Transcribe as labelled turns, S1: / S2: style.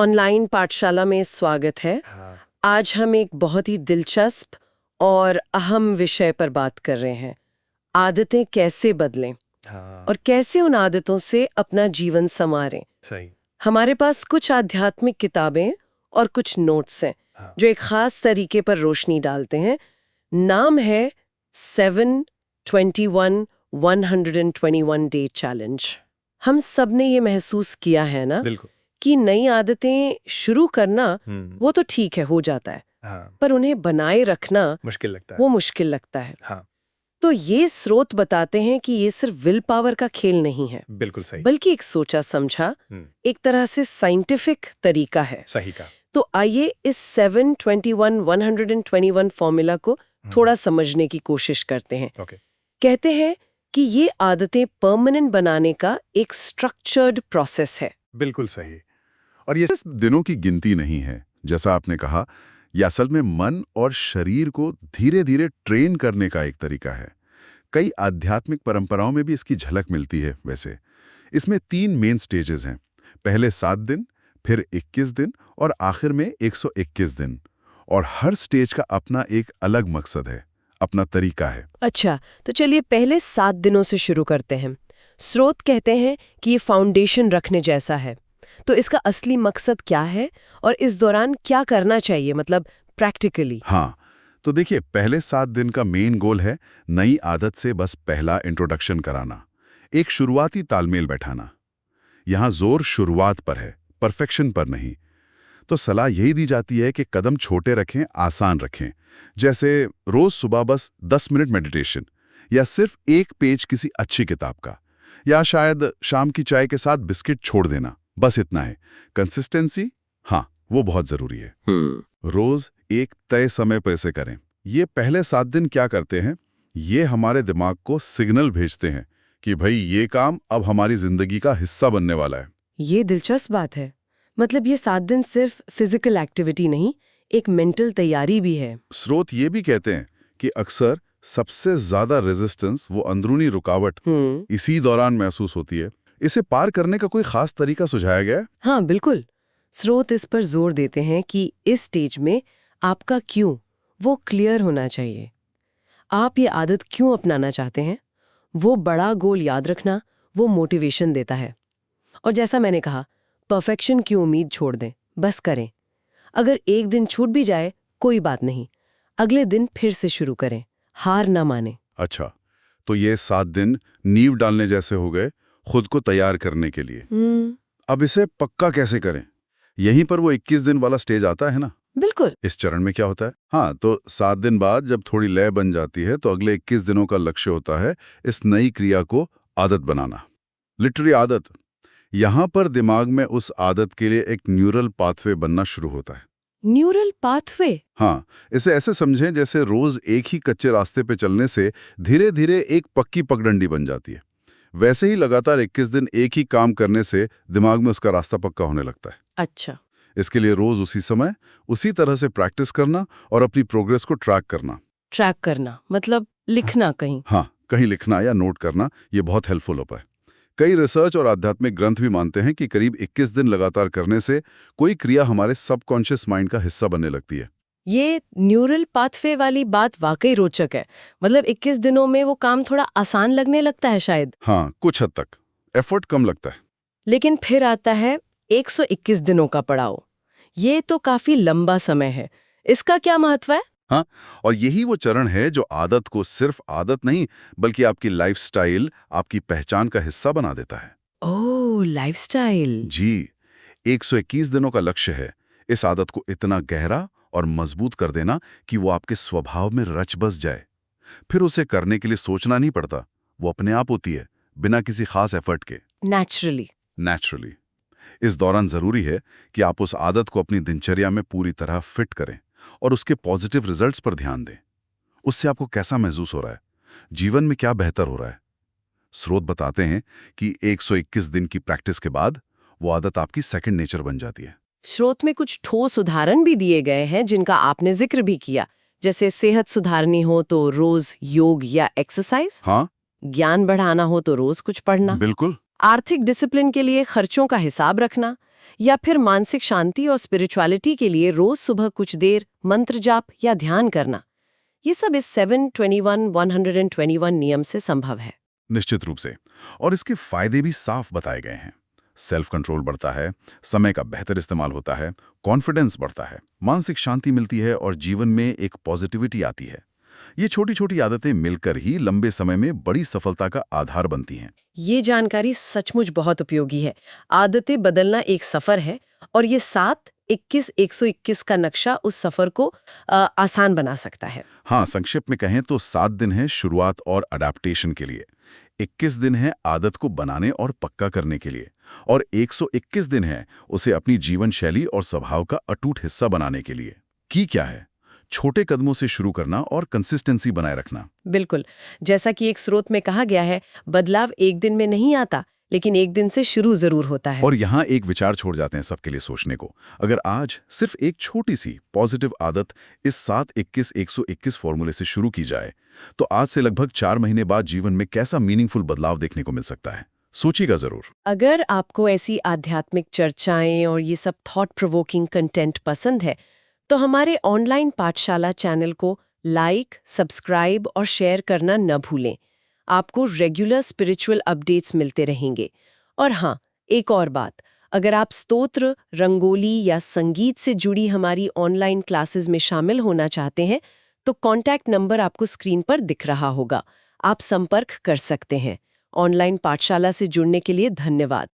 S1: Online पाठशाला में स्वागत है। आज हम एक बहुत ही दिलचस्प और अहम विषय पर बात कर रहे हैं। आदतें कैसे बदलें और कैसे उन आदतों से अपना जीवन संवारें।
S2: सही।
S1: हमारे पास कुछ आध्यात्मिक किताबें और कुछ नोट्स हैं जो एक खास तरीके पर रोशनी डालते हैं। नाम है 7-21-121 डे चैलेंज। हम सब ने ये महसूस किया है ना
S2: बिल्कुल।
S1: कि नई आदतें शुरू करना वो तो ठीक है, हो जाता है, पर उन्हें बनाए रखना
S2: मुश्किल लगता है।
S1: वो मुश्किल लगता है।
S2: हाँ,
S1: तो ये स्रोत बताते हैं कि ये सिर्फ विल पावर का खेल नहीं है,
S2: बिल्कुल सही।
S1: बल्कि एक सोचा समझा एक तरह से साइंटिफिक तरीका है।
S2: सही कहा।
S1: तो आइए इस 7-21-121 फॉर्मूला को थोड़ा समझने की कोशिश करते हैं। कहते हैं कि ये आदतें परमानेंट बनाने का एक स्ट्रक्चर्ड प्रोसेस है।
S2: बिल्कुल सही।
S3: और ये सिर्फ दिनों की गिनती नहीं है, जैसा आपने कहा, यह असल में मन और शरीर को धीरे धीरे ट्रेन करने का एक तरीका है। कई आध्यात्मिक परंपराओं में भी इसकी झलक मिलती है। वैसे इसमें 3 मेन स्टेजेस हैं। पहले 7 दिन, फिर 21 दिन और आखिर में 121 दिन। और हर स्टेज का अपना एक अलग मकसद है, अपना तरीका है।
S1: अच्छा, तो चलिए पहले 7 दिनों से शुरू करते हैं। स्रोत कहते हैं कि ये फाउंडेशन रखने जैसा है। तो इसका असली मकसद क्या है और इस दौरान क्या करना चाहिए, मतलब प्रैक्टिकली?
S3: हाँ, तो देखिए, पहले 7 दिन का मेन गोल है नई आदत से बस पहला इंट्रोडक्शन कराना, एक शुरुआती तालमेल बैठाना। यहाँ जोर शुरुआत पर है, परफेक्शन पर नहीं। तो सलाह यही दी जाती है कि कदम छोटे रखें, आसान रखें। जैसे रोज सुबह बस 10 मिनट मेडिटेशन, या सिर्फ एक पेज किसी अच्छी किताब का, या शायद शाम की चाय के साथ बिस्किट छोड़ देना। बस इतना है। कंसिस्टेंसी, हाँ, वो बहुत जरूरी है। रोज एक तय समय पर इसे करें। ये पहले 7 दिन क्या करते हैं, ये हमारे दिमाग को सिग्नल भेजते हैं कि भाई ये काम अब हमारी जिंदगी का हिस्सा बनने वाला है।
S1: ये दिलचस्प बात है। मतलब ये 7 दिन सिर्फ फिजिकल एक्टिविटी नहीं, एक मेंटल तैयारी भी है।
S3: स्रोत ये भी कहते हैं कि अक्सर सबसे ज्यादा रेजिस्टेंस, वो अंदरूनी रुकावट, इसी दौरान महसूस होती है। इसे पार करने का कोई खास तरीका सुझाया गया है?
S1: हाँ, बिल्कुल। स्रोत इस पर जोर देते हैं कि इस स्टेज में आपका क्यों वो क्लियर होना चाहिए। आप ये आदत क्यों अपनाना चाहते हैं, वो बड़ा गोल याद रखना वो मोटिवेशन देता है। और जैसा मैंने कहा, परफेक्शन की उम्मीद छोड़ दें, बस करें। अगर एक दिन छूट भी जाए कोई बात नहीं, अगले दिन फिर से शुरू करें, हार ना माने।
S3: अच्छा, तो ये 7 दिन नींव डालने जैसे हो गए खुद को तैयार करने के लिए। अब इसे पक्का कैसे करें? यहीं पर वो 21 दिन वाला स्टेज आता है ना?
S1: बिल्कुल।
S3: इस चरण में क्या होता है? हाँ, तो 7 दिन बाद जब थोड़ी लय बन जाती है तो अगले 21 दिनों का लक्ष्य होता है इस नई क्रिया को आदत बनाना। लिटरली आदत। यहां पर दिमाग में उस आदत के लिए एक न्यूरल पाथवे बनना शुरू होता है।
S1: Neural pathway?
S3: हाँ, इसे ऐसे समझें जैसे रोज एक ही कच्चे रास्ते पे चलने से धीरे धीरे एक पक्की पगडंडी बन जाती है। वैसे ही लगातार 21 दिन एक ही काम करने से दिमाग में उसका रास्ता पक्का होने लगता है।
S1: अच्छा।
S3: इसके लिए रोज उसी समय उसी तरह से प्रैक्टिस करना और अपनी प्रोग्रेस को ट्रैक करना।
S1: ट्रैक करना मतलब लिखना कहीं?
S3: हाँ, कहीं लिखना या नोट करना, ये बहुत हेल्पफुल होता है। कई रिसर्च और आध्यात्मिक ग्रंथ भी मानते हैं कि करीब 21 दिन लगातार करने से कोई क्रिया हमारे सबकॉन्शियस माइंड का हिस्सा बनने लगती है।
S1: ये न्यूरल पाथवे वाली बात वाकई रोचक है। मतलब 21 दिनों में वो काम थोड़ा आसान लगने लगता है शायद।
S3: हाँ, कुछ हद तक एफर्ट कम लगता है।
S1: लेकिन फिर आता है 121 दिनों का पड़ाव। ये तो काफी लंबा समय है। इसका क्या महत्व है?
S3: हाँ, और यही वो चरण है जो आदत को सिर्फ आदत नहीं बल्कि आपकी लाइफस्टाइल, आपकी पहचान का हिस्सा बना देता है।
S1: ओह, लाइफस्टाइल।
S3: जी, 121 दिनों का लक्ष्य है इस आदत को इतना गहरा और मजबूत कर देना कि वो आपके स्वभाव में रच बस जाए। फिर उसे करने के लिए सोचना नहीं पड़ता, वो अपने आप होती है, बिना किसी खास एफर्ट के। नेचुरली। इस दौरान जरूरी है कि आप उस आदत को अपनी दिनचर्या में पूरी तरह फिट करें और उसके पॉजिटिव रिजल्ट्स पर ध्यान दें। उससे आपको कैसा महसूस हो रहा है, जीवन में क्या बेहतर हो रहा है। स्रोत बताते हैं कि 121 दिन की प्रैक्टिस के बाद वो आदत आपकी सेकंड नेचर बन जाती है।
S1: स्रोत में कुछ ठोस उदाहरण भी दिए गए हैं जिनका आपने जिक्र भी किया, जैसे सेहत सुधारनी हो तो रोज योग या एक्सरसाइज।
S3: हाँ,
S1: ज्ञान बढ़ाना हो तो रोज कुछ पढ़ना।
S3: बिल्कुल।
S1: आर्थिक डिसिप्लिन के लिए खर्चों का हिसाब रखना, या फिर मानसिक शांति और स्पिरिचुअलिटी के लिए रोज सुबह कुछ देर मंत्र जाप या ध्यान करना, ये सब इस 7-21-121 नियम से संभव है।
S3: निश्चित रूप से। और इसके फायदे भी साफ बताए गए हैं। सेल्फ कंट्रोल बढ़ता है, समय का बेहतर इस्तेमाल होता है, कॉन्फिडेंस बढ़ता है, मानसिक शांति मिलती है और जीवन में एक पॉजिटिविटी आती है। ये छोटी छोटी आदतें मिलकर ही लंबे समय में बड़ी सफलता का आधार बनती हैं।
S1: ये जानकारी सचमुच बहुत उपयोगी है। आदतें बदलना एक सफर है और ये 7-21-121 का नक्शा उस सफर को आसान बना सकता है।
S3: हाँ, संक्षेप में कहें तो 7 दिन है शुरुआत और अडेप्टेशन के लिए, 21 दिन है आदत को बनाने और पक्का करने के लिए, और 121 दिन है उसे अपनी जीवन शैली और स्वभाव का अटूट हिस्सा बनाने के लिए। की क्या है? छोटे कदमों से शुरू करना और कंसिस्टेंसी बनाए रखना।
S1: बिल्कुल, जैसा कि एक स्रोत में कहा गया है, बदलाव एक दिन में नहीं आता, लेकिन एक दिन से शुरू जरूर होता है।
S3: और यहाँ एक विचार छोड़ जाते हैं सबके लिए सोचने को। अगर आज सिर्फ एक छोटी सी पॉजिटिव आदत इस 7-21-121 फॉर्मूले से शुरू की जाए, तो आज से लगभग 4 महीने बाद जीवन में कैसा मीनिंगफुल बदलाव देखने को मिल सकता है। सोचिएगा जरूर।
S1: अगर आपको ऐसी आध्यात्मिक चर्चाएं और ये सब थॉट प्रोवोकिंग कंटेंट पसंद है, तो हमारे ऑनलाइन पाठशाला चैनल को लाइक, सब्सक्राइब और शेयर करना न भूलें। आपको रेगुलर स्पिरिचुअल अपडेट्स मिलते रहेंगे। और हाँ, एक और बात, अगर आप स्तोत्र, रंगोली या संगीत से जुड़ी हमारी ऑनलाइन क्लासेस में शामिल होना चाहते हैं, तो कॉन्टैक्ट नंबर आपको स्क्रीन पर दिख रहा होगा। आप संपर्क कर सकते हैं। ऑनलाइन पाठशाला से जुड़ने के लिए धन्यवाद।